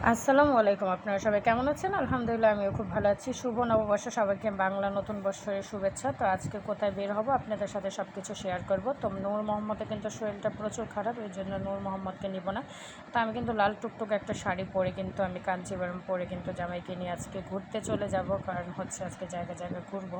আসসালামু আলাইকুম। আপনারা সবাই কেমন আছেন? আলহামদুলিল্লাহ আমিও খুব ভালো আছি। শুভ নববর্ষ সবাইকে বাংলা নতুন বৎসরের শুভেচ্ছা। তো আজকে কোথায় বের হব আপনাদের সাথে সব কিছু শেয়ার করব। তো নূর মোহাম্মদের কিন্তু শরীরটা প্রচুর খারাপ, এই জন্য নূর মোহাম্মদকে নিব না। তো আমি কিন্তু লাল টুকটুক একটা শাড়ি পরে কিন্তু আমি কাঞ্জিভারম পরে কিন্তু জামাইকে নিয়ে আজকে ঘুরতে চলে যাব। কারণ হচ্ছে আজকে জায়গায় জায়গায় ঘুরবো।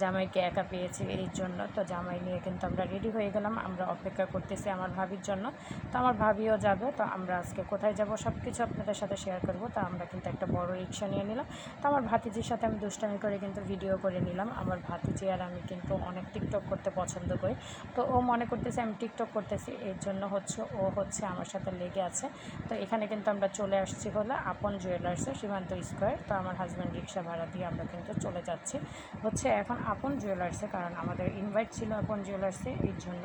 জামাইকে একা পেয়েছি এই জন্য। তো জামাই নিয়ে কিন্তু আমরা রেডি হয়ে গেলাম। আমরা অপেক্ষা করতেছি আমার ভাবির জন্য। তো আমার ভাবিও যাবে। তো আমরা আজকে কোথায় যাব সব কিছু আপনাদের সাথে শেয়ার করব। তো আমরা কিন্তু একটা বড় রিক্সা নিয়ে নিলাম। তো আমার ভাতিজির সাথে আমি দুষ্টামি করে কিন্তু ভিডিও করে নিলাম। আমার ভাতিজি আর আমি কিন্তু অনেক টিকটক করতে পছন্দ করি। তো ও মনে করতেছে আমি টিকটক করতেছি, এর জন্য হচ্ছে ও হচ্ছে আমার সাথে লেগে আছে। তো এখানে কিন্তু আমরা চলে আসছি হলো আপন জুয়েলার্সে, সীমান্ত স্কোয়ার। তো আমার হাজব্যান্ড রিক্সা ভাড়া দিয়ে আমরা কিন্তু চলে যাচ্ছি হচ্ছে এখন আপন জুয়েলার্সে, কারণ আমাদের ইনভাইট ছিল আপন জুয়েলার্সে এই জন্য।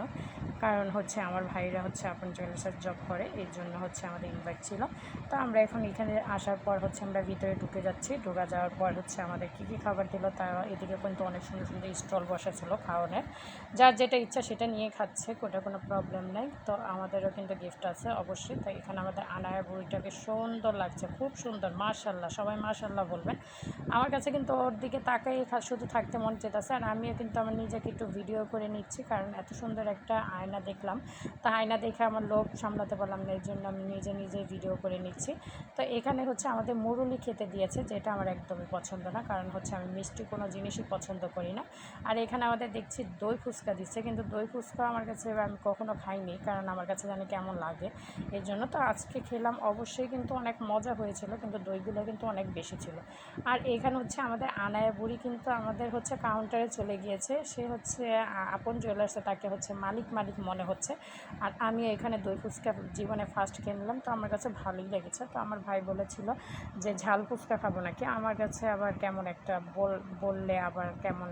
কারণ হচ্ছে আমার ভাইরা হচ্ছে আপন জুয়েলার্সের জব করে, এই জন্য হচ্ছে আমাদের ইনভাইট ছিল। তো আমরা এখন এখানে আসার পর হচ্ছে আমরা ভিতরে ঢুকে যাচ্ছি। ঢোকা যাওয়ার পর হচ্ছে আমাদের কী কী খাবার দিল, তা এদিকে কিন্তু অনেক সুন্দর সুন্দর স্টল বসা ছিল খাওয়ানোর। যার যেটা ইচ্ছা সেটা নিয়ে খাচ্ছে, ওটা কোনো প্রবলেম নেই। তো আমাদেরও কিন্তু গিফট আছে অবশ্যই। তো এখানে আমাদের আনায়া বুড়িটাকে সুন্দর লাগছে, খুব সুন্দর, মাশাল্লাহ, সবাই মাশাল্লাহ বলবেন। আমার কাছে কিন্তু ওর দিকে তাকাই শুধু থাকতে মন চেতেছে। আর আমিও কিন্তু আমার নিজেকে একটু ভিডিও করে নিচ্ছি, কারণ এত সুন্দর একটা আয়না দেখলাম। তা আয়না দেখে আমার লোভ সামলাতে পারলাম না, এই জন্য আমি নিজে নিজে ভিডিও করে নিচ্ছি। তো এখানে হচ্ছে আমাদের মুরুলি খেতে দিয়েছে, যেটা আমার একদমই পছন্দ না, কারণ হচ্ছে আমি মিষ্টি কোনো জিনিসই পছন্দ করি না। আর এখানে আমাদের দেখছি দই ফুচকা দিচ্ছে, কিন্তু দই ফুচকা আমার কাছে আমি কখনো খাইনি, কারণ আমার কাছে জানি কেমন লাগে। এর জন্য তো আজকে খেলাম, অবশ্যই কিন্তু অনেক মজা হয়েছিল, কিন্তু দইগুলো কিন্তু অনেক বেশি ছিল। আর এখানে হচ্ছে আমাদের আনায়া বুড়ি কিন্তু আমাদের হচ্ছে কাউন্টারে চলে গিয়েছে। সে হচ্ছে আপন জুয়েলার্সে, তাকে হচ্ছে মালিক মালিক মনে হচ্ছে। আর আমি এখানে দই ফুচকা জীবনে ফার্স্ট কিনলাম, তো আমার কাছে ভালোই লেগেছে। তো আমার ভাই বলেছিল যে ঝাল ফুচকা খাবো নাকি, আমার কাছে আবার কেমন একটা বললে আবার কেমন